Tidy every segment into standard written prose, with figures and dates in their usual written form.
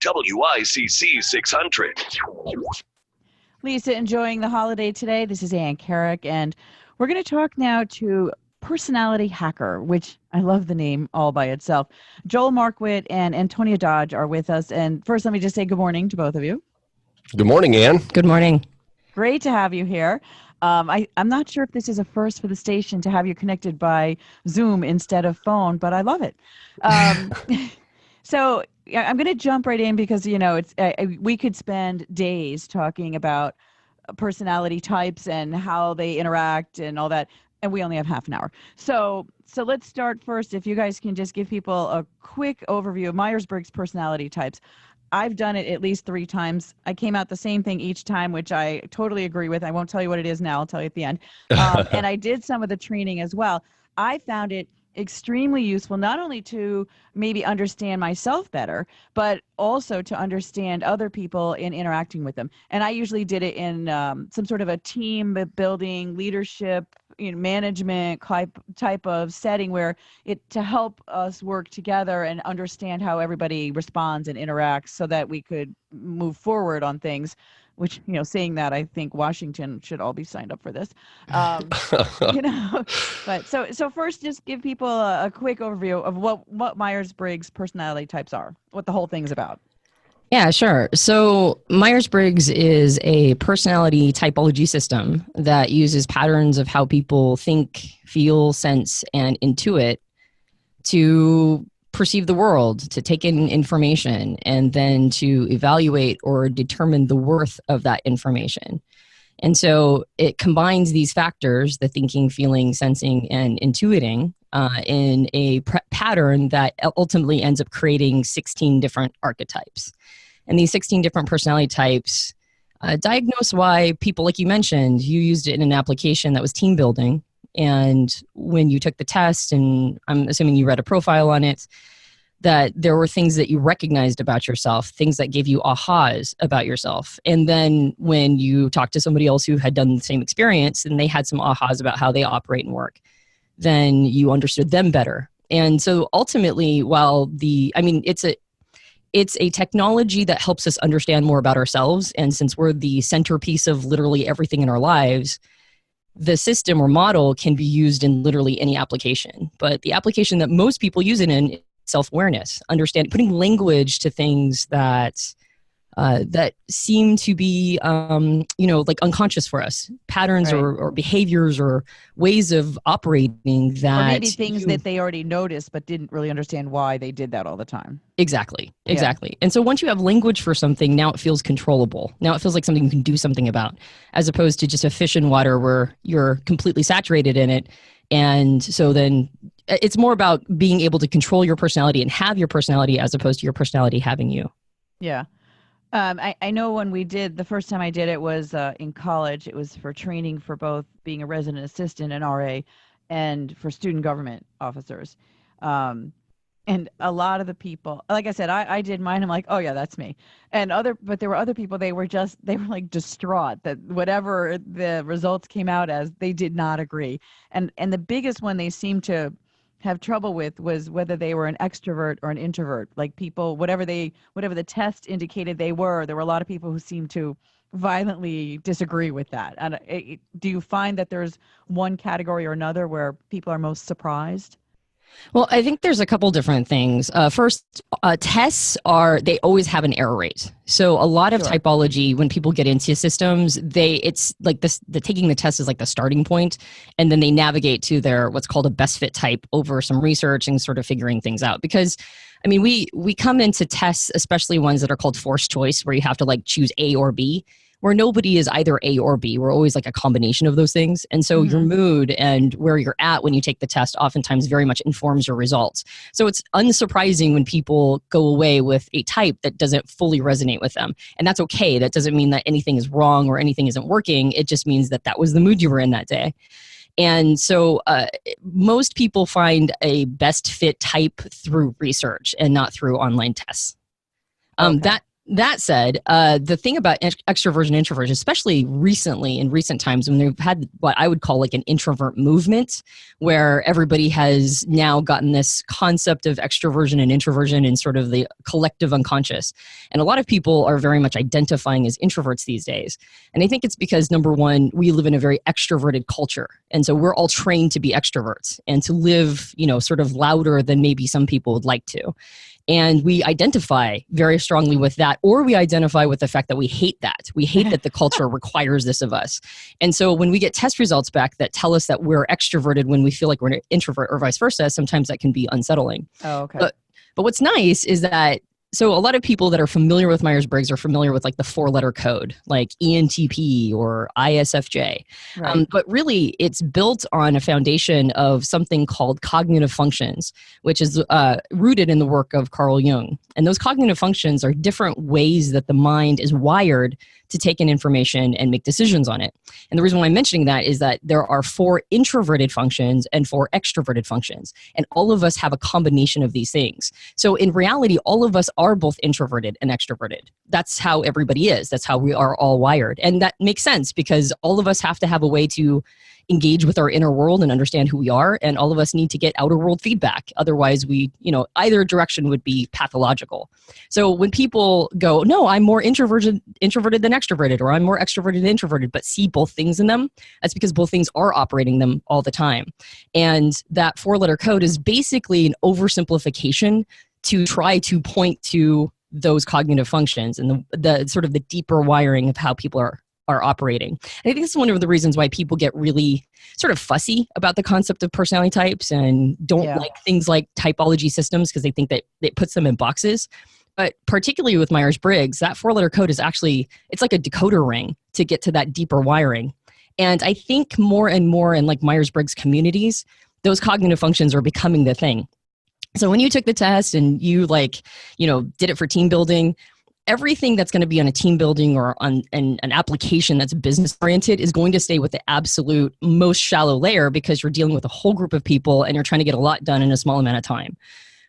WICC 600. Lisa, enjoying the holiday today. This is Ann Karrick, and we're going to talk now to personality hacker, which I love the name all by itself. Joel Markwitt and Antonia Dodge are with us. And first, let me just say good morning to both of you. Good morning, Ann. Good morning. Great to have you here. I'm not sure if this is a first for the station to have you connected by Zoom instead of phone, but I love it. So I'm going to jump right in because, you know, we could spend days talking about personality types and how they interact and all that, and we only have half an hour. So let's start first. If you guys can just give people a quick overview of Myers-Briggs personality types. I've done it at least 3 times. I came out the same thing each time, which I totally agree with. I won't tell you what it is now. I'll tell you at the end. And I did some of the training as well. I found it extremely useful, not only to maybe understand myself better, but also to understand other people in interacting with them. And I usually did it in some sort of a team building, leadership, management type of setting where to help us work together and understand how everybody responds and interacts so that we could move forward on things. Which, saying that, I think Washington should all be signed up for this. But so first, just give people a quick overview of what Myers-Briggs personality types are, what the whole thing's about. Yeah, sure. So Myers-Briggs is a personality typology system that uses patterns of how people think, feel, sense, and intuit to perceive the world, to take in information, and then to evaluate or determine the worth of that information. And so it combines these factors, the thinking, feeling, sensing, and intuiting, in a pattern that ultimately ends up creating 16 different archetypes. And these 16 different personality types diagnose why people, like you mentioned, you used it in an application that was team building. And when you took the test, and I'm assuming you read a profile on it, that there were things that you recognized about yourself, things that gave you ahas about yourself. And then when you talked to somebody else who had done the same experience and they had some ahas about how they operate and work, then you understood them better. And so ultimately, it's a technology that helps us understand more about ourselves. And since we're the centerpiece of literally everything in our lives, the system or model can be used in literally any application. But the application that most people use it in is self-awareness, putting language to things that seem to be, like unconscious for us, patterns right. or behaviors or ways of operating that. Or maybe things that they already noticed but didn't really understand why they did that all the time. Exactly. Yeah. And so once you have language for something, now it feels controllable. Now it feels like something you can do something about, as opposed to just a fish in water where you're completely saturated in it. And so then it's more about being able to control your personality and have your personality as opposed to your personality having you. Yeah. I know when the first time I did it was in college. It was for training for both being a resident assistant and RA and for student government officers. And a lot of the people, like I said, I did mine. I'm like, oh yeah, that's me. But there were other people, they were like distraught that whatever the results came out as, they did not agree. And the biggest one they seemed to have trouble with was whether they were an extrovert or an introvert. Like people, whatever the test indicated they were, there were a lot of people who seemed to violently disagree with that. And do you find that there's one category or another where people are most surprised? Well, I think there's a couple different things. First, tests they always have an error rate. So a lot of Sure. typology, when people get into systems, it's like taking the test is like the starting point, and then they navigate to their what's called a best fit type over some research and sort of figuring things out. Because we come into tests, especially ones that are called forced choice, where you have to like choose A or B, where nobody is either A or B. We're always like a combination of those things. And so your mood and where you're at when you take the test oftentimes very much informs your results. So it's unsurprising when people go away with a type that doesn't fully resonate with them. And that's okay. That doesn't mean that anything is wrong or anything isn't working. It just means that was the mood you were in that day. And so most people find a best fit type through research and not through online tests. Okay. That said, the thing about extroversion, introversion, especially recently in recent times when they've had what I would call like an introvert movement, where everybody has now gotten this concept of extroversion and introversion in sort of the collective unconscious. And a lot of people are very much identifying as introverts these days. And I think it's because, number one, we live in a very extroverted culture. And so we're all trained to be extroverts and to live, sort of louder than maybe some people would like to. And we identify very strongly with that, or we identify with the fact that we hate that. We hate that the culture requires this of us. And so when we get test results back that tell us that we're extroverted when we feel like we're an introvert or vice versa, sometimes that can be unsettling. Oh, okay. But what's nice is that, so a lot of people that are familiar with Myers-Briggs are familiar with like the 4-letter code, like ENTP or ISFJ. Right. But really, it's built on a foundation of something called cognitive functions, which is rooted in the work of Carl Jung. And those cognitive functions are different ways that the mind is wired to take in information and make decisions on it. And the reason why I'm mentioning that is that there are 4 introverted functions and 4 extroverted functions. And all of us have a combination of these things. So in reality, all of us are both introverted and extroverted. That's how everybody is. That's how we are all wired. And that makes sense because all of us have to have a way to engage with our inner world and understand who we are. And all of us need to get outer world feedback. Otherwise, we, either direction would be pathological. So when people go, no, I'm more introverted than extroverted, or I'm more extroverted than introverted, but see both things in them, that's because both things are operating them all the time. And that 4-letter code is basically an oversimplification to try to point to those cognitive functions and the sort of the deeper wiring of how people are operating. And I think this is one of the reasons why people get really sort of fussy about the concept of personality types and don't like things like typology systems because they think that it puts them in boxes. But particularly with Myers-Briggs, that 4-letter code is actually, it's like a decoder ring to get to that deeper wiring. And I think more and more in like Myers-Briggs communities, those cognitive functions are becoming the thing. So when you took the test and you did it for team building, everything that's going to be on a team building or on an application that's business oriented is going to stay with the absolute most shallow layer because you're dealing with a whole group of people and you're trying to get a lot done in a small amount of time.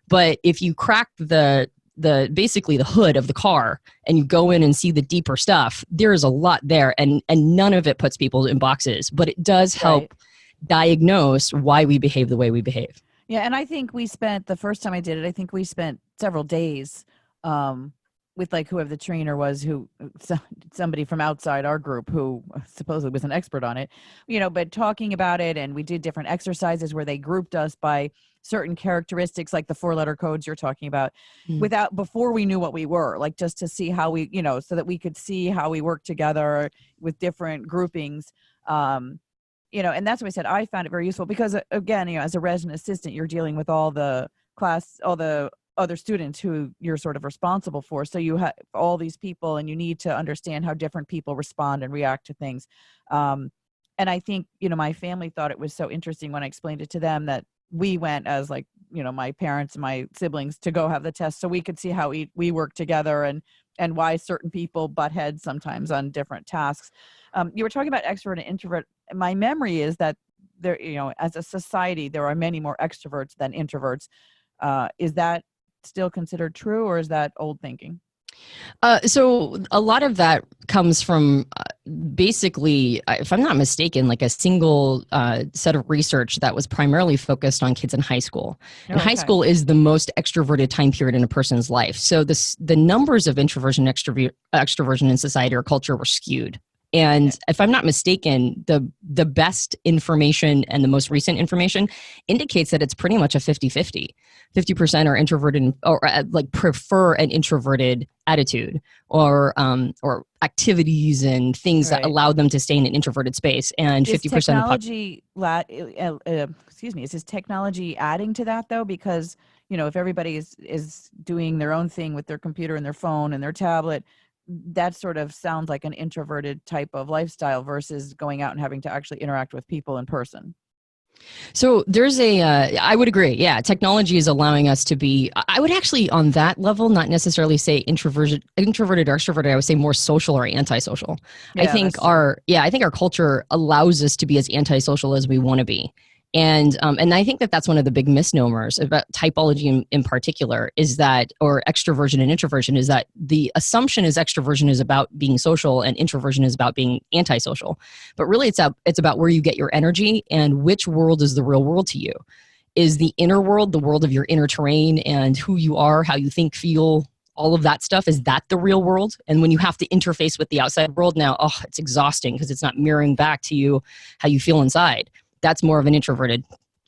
But if you crack basically the hood of the car and you go in and see the deeper stuff, there is a lot there and none of it puts people in boxes, but it does help diagnose why we behave the way we behave. Yeah. And I think the first time I did it, I think we spent several days, with like whoever the trainer was, somebody from outside our group who supposedly was an expert on it, but talking about it. And we did different exercises where they grouped us by certain characteristics, like the 4-letter codes you're talking about, before we knew what we were, like just to see how we, so that we could see how we work together with different groupings. And that's what I said. I found it very useful because again, as a resident assistant, you're dealing with all the other students who you're sort of responsible for. So you have all these people and you need to understand how different people respond and react to things. And I think, my family thought it was so interesting when I explained it to them that we went as my parents and my siblings to go have the test so we could see how we work together and why certain people butt heads sometimes on different tasks. You were talking about extrovert and introvert. My memory is that there, as a society, there are many more extroverts than introverts. Is that still considered true, or is that old thinking? So a lot of that comes from basically, if I'm not mistaken, like a single set of research that was primarily focused on kids in high school. And high school is the most extroverted time period in a person's life. So the numbers of introversion, extroversion in society or culture were skewed. And if I'm not mistaken, the best information and the most recent information indicates that it's pretty much a 50-50. 50% are introverted or prefer an introverted attitude or activities and things that allow them to stay in an introverted space. And 50% technology, is this technology adding to that though? Because, if everybody is doing their own thing with their computer and their phone and their tablet, that sort of sounds like an introverted type of lifestyle versus going out and having to actually interact with people in person. So there's I would agree. Yeah. Technology is allowing us to be, I would actually on that level, not necessarily say introverted or extroverted. I would say more social or antisocial. Yeah, I think our culture allows us to be as antisocial as we want to be. And I think that that's one of the big misnomers about typology in particular is that, or extroversion and introversion, is that the assumption is extroversion is about being social and introversion is about being antisocial. But really it's about where you get your energy and which world is the real world to you. Is the inner world the world of your inner terrain and who you are, how you think, feel, all of that stuff? Is that the real world? And when you have to interface with the outside world now, it's exhausting because it's not mirroring back to you how you feel inside. That's more of an introverted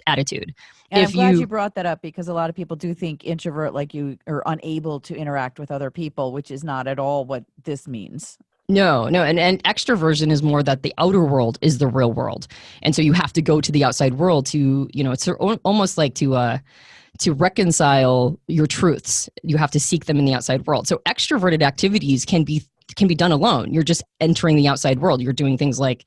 attitude. And I'm glad you brought that up because a lot of people do think introvert like you are unable to interact with other people, which is not at all what this means. No. And extroversion is more that the outer world is the real world. And so you have to go to the outside world to, it's almost like to reconcile your truths. You have to seek them in the outside world. So extroverted activities can be done alone. You're just entering the outside world. You're doing things like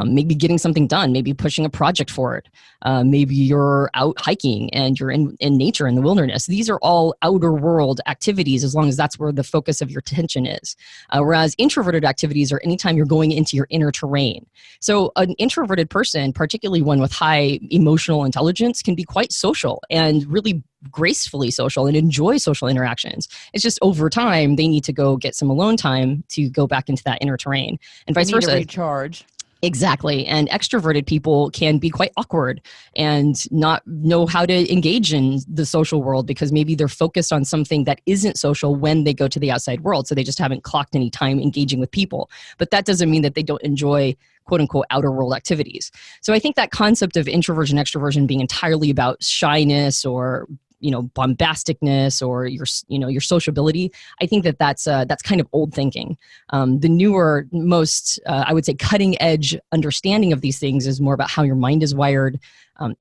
maybe getting something done, maybe pushing a project forward. Maybe you're out hiking and you're in nature in the wilderness. These are all outer world activities as long as that's where the focus of your attention is. Whereas introverted activities are anytime you're going into your inner terrain. So an introverted person, particularly one with high emotional intelligence, can be quite social and really gracefully social and enjoy social interactions. It's just over time, they need to go get some alone time to go back into that inner terrain and vice versa. To recharge. Exactly. And extroverted people can be quite awkward and not know how to engage in the social world because maybe they're focused on something that isn't social when they go to the outside world. So they just haven't clocked any time engaging with people. But that doesn't mean that they don't enjoy quote unquote outer world activities. So I think that concept of introversion, extroversion being entirely about shyness or bombasticness or your sociability. I think that's kind of old thinking. The newer, most I would say cutting edge understanding of these things is more about how your mind is wired.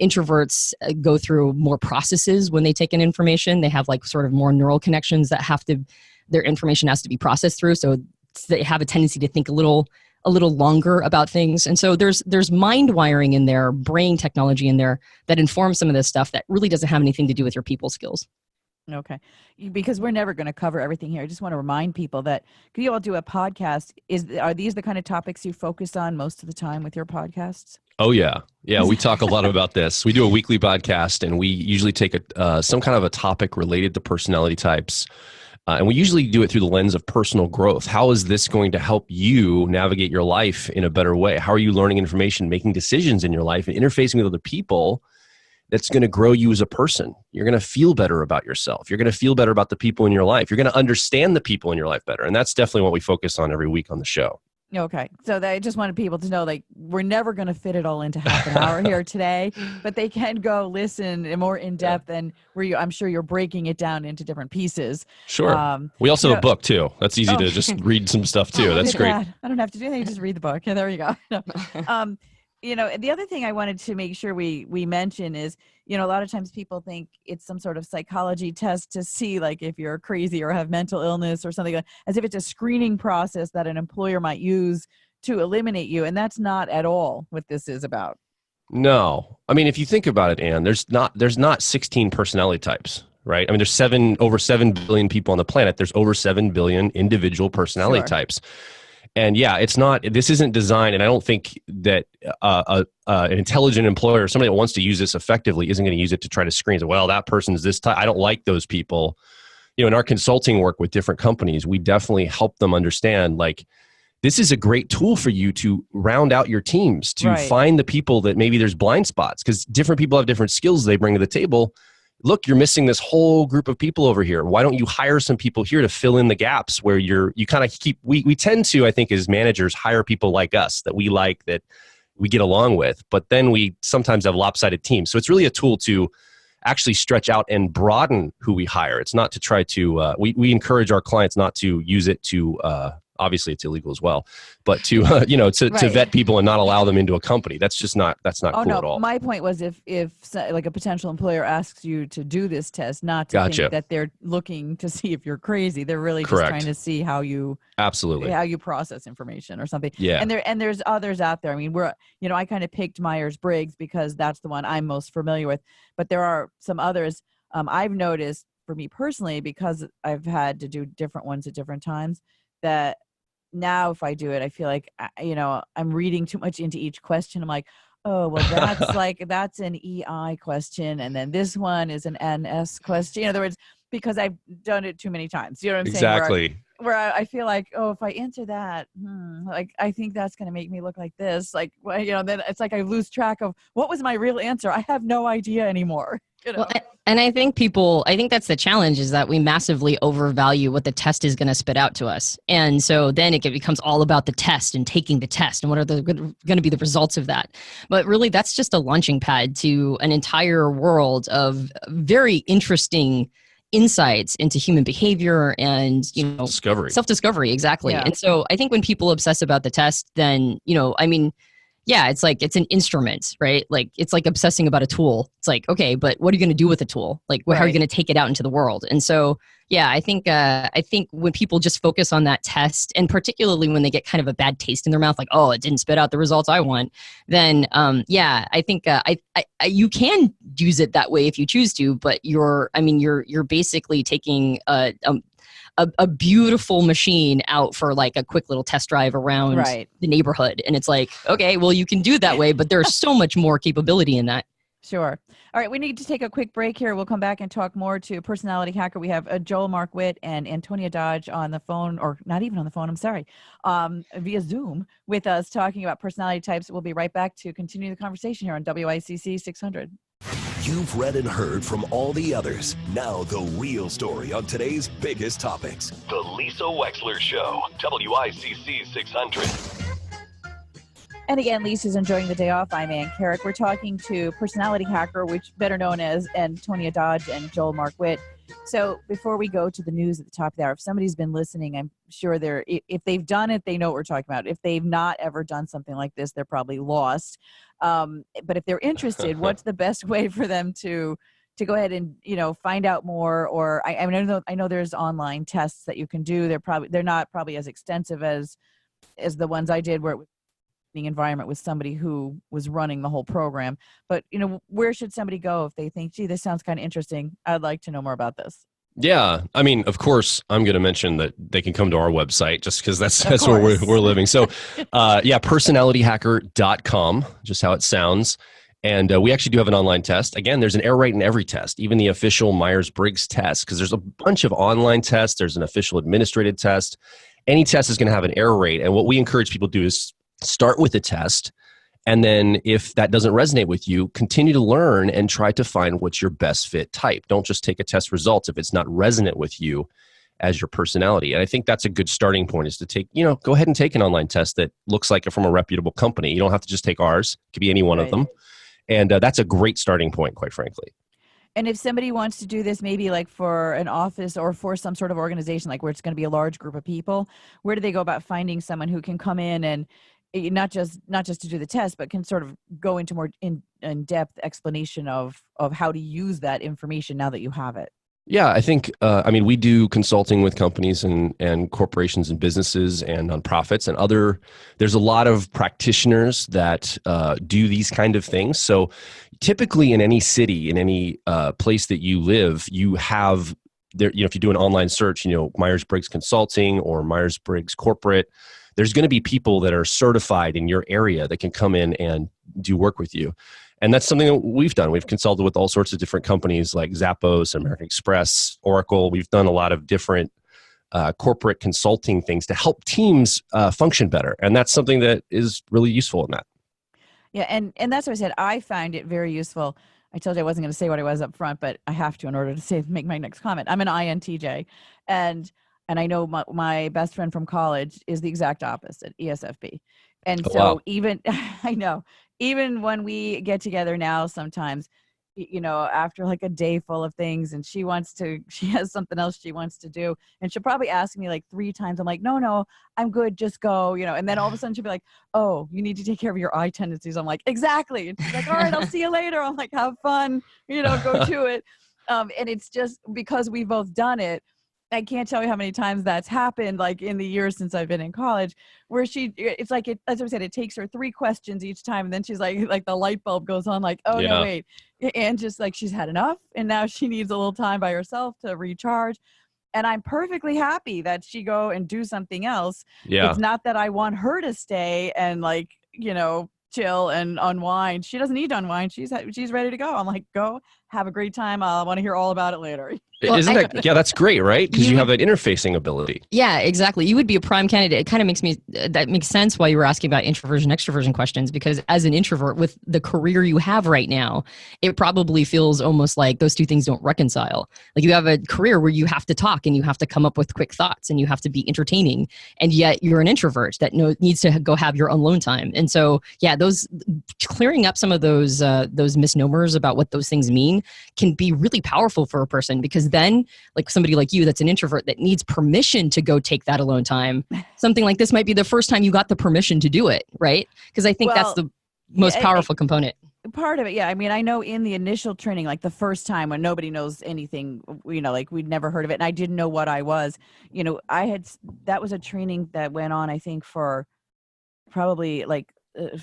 Introverts go through more processes when they take in information. They have like sort of more neural connections that their information has to be processed through. So they have a tendency to think a little longer about things. And so there's mind wiring in there, brain technology in there that informs some of this stuff that really doesn't have anything to do with your people skills. Okay. Because we're never going to cover everything here. I just want to remind people that you all do a podcast. Are these the kind of topics you focus on most of the time with your podcasts? Oh, yeah. Yeah, we talk a lot about this. We do a weekly podcast, and we usually take some kind of a topic related to personality types. And we usually do it through the lens of personal growth. How is this going to help you navigate your life in a better way? How are you learning information, making decisions in your life, and interfacing with other people that's going to grow you as a person? You're going to feel better about yourself. You're going to feel better about the people in your life. You're going to understand the people in your life better. And that's definitely what we focus on every week on the show. Okay. So I just wanted people to know, like, we're never going to fit it all into half an hour here today, but they can go listen more in depth and I'm sure you're breaking it down into different pieces. Sure. We also have a book too. That's easy to just read some stuff too. That's great. I don't have to do that. You just read the book. Yeah, there you go. The other thing I wanted to make sure we mention is, a lot of times people think it's some sort of psychology test to see like if you're crazy or have mental illness or something, as if it's a screening process that an employer might use to eliminate you. And that's not at all what this is about. No. I mean, if you think about it, Ann, there's not 16 personality types, right? I mean, there's over 7 billion people on the planet. There's over 7 billion individual personality types. And yeah, this isn't designed, and I don't think that an intelligent employer, somebody that wants to use this effectively, isn't going to use it to try to screen. So, well, that person's this type. I don't like those people. In our consulting work with different companies, we definitely help them understand, like, this is a great tool for you to round out your teams, to find the people that maybe there's blind spots, because different people have different skills they bring to the table. Look, you're missing this whole group of people over here. Why don't you hire some people here to fill in the gaps where you kind of keep, we tend to, I think, as managers, hire people like us that we like, that we get along with, but then we sometimes have lopsided teams. So it's really a tool to actually stretch out and broaden who we hire. It's not to try to, we encourage our clients not to use it to, obviously it's illegal as well, but to vet people and not allow them into a company. That's cool at all. My point was if like a potential employer asks you to do this test, not to think that they're looking to see if you're crazy. They're really just trying to see how you process information or something. Yeah. And there's others out there. I mean, I kind of picked Myers-Briggs because that's the one I'm most familiar with, but there are some others. I've noticed for me personally, because I've had to do different ones at different times, that now if I do it, I feel like, I'm reading too much into each question. I'm like, oh, well, that's an EI question. And then this one is an NS question. In other words, because I've done it too many times. You know what I'm saying? Exactly. Where I feel like, oh, if I answer that, like, I think that's going to make me look like this. Like, well, then it's like I lose track of what was my real answer. I have no idea anymore. Well, and I think that's the challenge, is that we massively overvalue what the test is going to spit out to us. And so then it becomes all about the test and taking the test and what are going to be the results of that. But really, that's just a launching pad to an entire world of very interesting insights into human behavior and, self-discovery. Exactly. Yeah. And so I think when people obsess about the test, then, yeah, it's like it's an instrument, right? Like it's like obsessing about a tool. It's like, okay, but what are you going to do with the tool? Like, how are you going to take it out into the world? And so, yeah, I think when people just focus on that test, and particularly when they get kind of a bad taste in their mouth, like, oh, it didn't spit out the results I want, then I think you can use it that way if you choose to, but you're basically taking a beautiful machine out for like a quick little test drive around the neighborhood. And it's like, okay, well, you can do it that way, but there's so much more capability in that. Sure. All right. We need to take a quick break here. We'll come back and talk more to Personality Hacker. We have Joel Mark Witt and Antonia Dodge on the phone, or not even on the phone, I'm sorry, via Zoom with us talking about personality types. We'll be right back to continue the conversation here on WICC 600. You've read and heard from all the others. Now the real story on today's biggest topics. The Lisa Wexler Show, WICC 600. And again, Lisa's enjoying the day off. I'm Ann Karrick. We're talking to Personality Hacker, which better known as Antonia Dodge and Joel Mark Witt. So before we go to the news at the top of the hour, if somebody's been listening, I'm sure if they've done it, they know what we're talking about. If they've not ever done something like this, they're probably lost. But if they're interested, what's the best way for them to go ahead and, find out more? Or I know there's online tests that you can do. They're not probably as extensive as the ones I did, where it was the environment with somebody who was running the whole program. But, where should somebody go if they think, gee, this sounds kind of interesting, I'd like to know more about this? Yeah. I mean, of course, I'm going to mention that they can come to our website just because that's where we're living. So, personalityhacker.com, just how it sounds. And we actually do have an online test. Again, there's an error rate in every test, even the official Myers-Briggs test, because there's a bunch of online tests. There's an official administrative test. Any test is going to have an error rate. And what we encourage people to do is start with a test. And then if that doesn't resonate with you, continue to learn and try to find what's your best fit type. Don't just take a test results if it's not resonant with you as your personality. And I think that's a good starting point, is to take, go ahead and take an online test that looks like from a reputable company. You don't have to just take ours. It could be any one of them. And that's a great starting point, quite frankly. And if somebody wants to do this, maybe like for an office or for some sort of organization, like where it's going to be a large group of people, where do they go about finding someone who can come in and not just to do the test, but can sort of go into more in-depth explanation of how to use that information now that you have it? Yeah, I think, we do consulting with companies and corporations and businesses and nonprofits and there's a lot of practitioners that do these kind of things. So typically in any city, in any place that you live, you have there, if you do an online search, Myers-Briggs Consulting or Myers-Briggs Corporate, there's going to be people that are certified in your area that can come in and do work with you. And that's something that we've done. We've consulted with all sorts of different companies like Zappos, American Express, Oracle. We've done a lot of different corporate consulting things to help teams function better. And that's something that is really useful in that. Yeah, and that's what I said. I find it very useful. I told you I wasn't going to say what I was up front, but I have to in order to make my next comment. I'm an INTJ, and I know my best friend from college is the exact opposite, ESFP. And so even, I know, even when we get together now, sometimes, after like a day full of things and she has something else she wants to do. And she'll probably ask me like 3 times. I'm like, no, I'm good. Just go, and then all of a sudden she'll be like, oh, you need to take care of your I tendencies. I'm like, exactly. And she's like, all right, I'll see you later. I'm like, have fun, go to it. And it's just because we've both done it. I can't tell you how many times that's happened, like in the years since I've been in college, where it's like, as I said, it takes her 3 questions each time. And then she's like the light bulb goes on, like, oh, no, wait. And just like she's had enough. And now she needs a little time by herself to recharge. And I'm perfectly happy that she go and do something else. Yeah. It's not that I want her to stay and chill and unwind. She doesn't need to unwind. She's ready to go. I'm like, go have a great time. I want to hear all about it later. Well, that's great, right? Because you have that interfacing ability. Yeah, exactly. You would be a prime candidate. It kind of that makes sense why you were asking about introversion, extroversion questions, because as an introvert with the career you have right now, it probably feels almost like those two things don't reconcile. Like you have a career where you have to talk and you have to come up with quick thoughts and you have to be entertaining, and yet you're an introvert that needs to go have your alone time. And so, yeah, those clearing up some of those misnomers about what those things mean can be really powerful for a person, because then, like somebody like you that's an introvert that needs permission to go take that alone time, something like this might be the first time you got the permission to do it, right? Because I think that's the most powerful component. Part of it, yeah. I mean, I know in the initial training, like the first time when nobody knows anything, like we'd never heard of it, and I didn't know what I was, that was a training that went on, I think, for probably like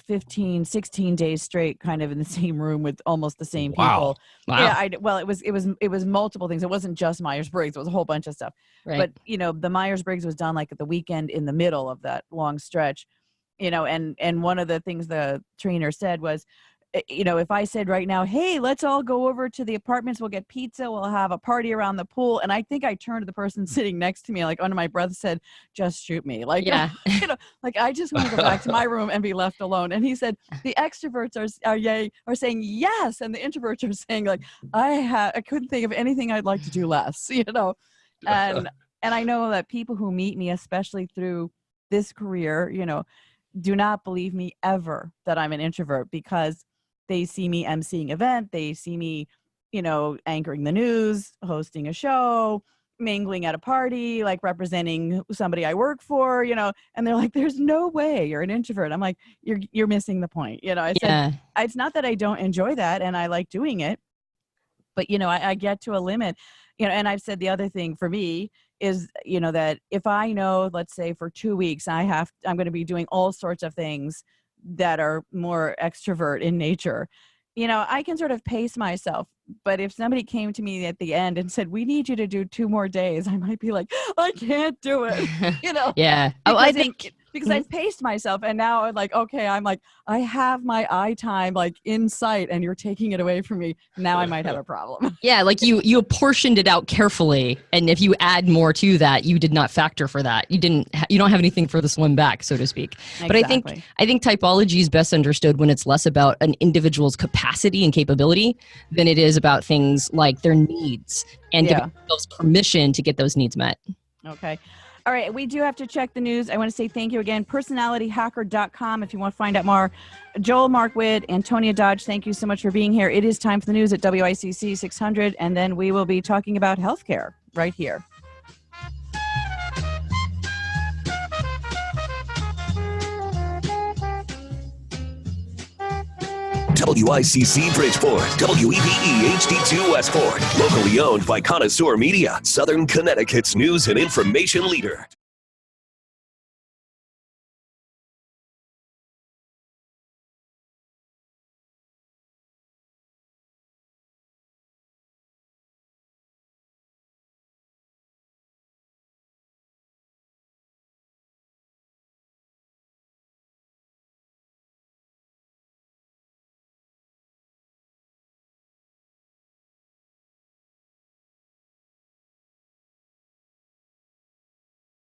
15, 16 days straight, kind of in the same room with almost the same people. Wow. Yeah, it was multiple things. It wasn't just Myers-Briggs. It was a whole bunch of stuff. Right. But the Myers-Briggs was done like at the weekend in the middle of that long stretch, and one of the things the trainer said was, if I said right now, hey, let's all go over to the apartments, we'll get pizza, we'll have a party around the pool. And I think I turned to the person sitting next to me, like under my breath said, just shoot me. Like, yeah. Like I just want to go back to my room and be left alone. And he said, the extroverts are saying yes. And the introverts are saying like, I couldn't think of anything I'd like to do less, and I know that people who meet me, especially through this career, do not believe me ever that I'm an introvert, because they see me emceeing event. They see me, anchoring the news, hosting a show, mingling at a party, like representing somebody I work for, and they're like, there's no way you're an introvert. I'm like, you're missing the point. I said, it's not that I don't enjoy that and I like doing it, but, I get to a limit, and I've said the other thing for me is, that if I know, let's say for 2 weeks, I'm going to be doing all sorts of things that are more extrovert in nature, I can sort of pace myself. But if somebody came to me at the end and said, we need you to do 2 more days, I might be like, I can't do it, Yeah. I think because I've paced myself, and now I'm like, okay, I'm like, I have my eye time like in sight and you're taking it away from me. Now I might have a problem. Yeah, like you apportioned it out carefully, and if you add more to that, you did not factor for that. You don't have anything for the swim back, so to speak. Exactly. But I think typology is best understood when it's less about an individual's capacity and capability than it is about things like their needs and giving themselves permission to get those needs met. Okay. All right, we do have to check the news. I want to say thank you again. Personalityhacker.com if you want to find out more. Joel, Mark, Witt, Antonia Dodge, thank you so much for being here. It is time for the news at WICC 600, and then we will be talking about healthcare right here. WICC Bridgeport, WEBE HD2 Westport. Locally owned by Connoisseur Media, Southern Connecticut's news and information leader.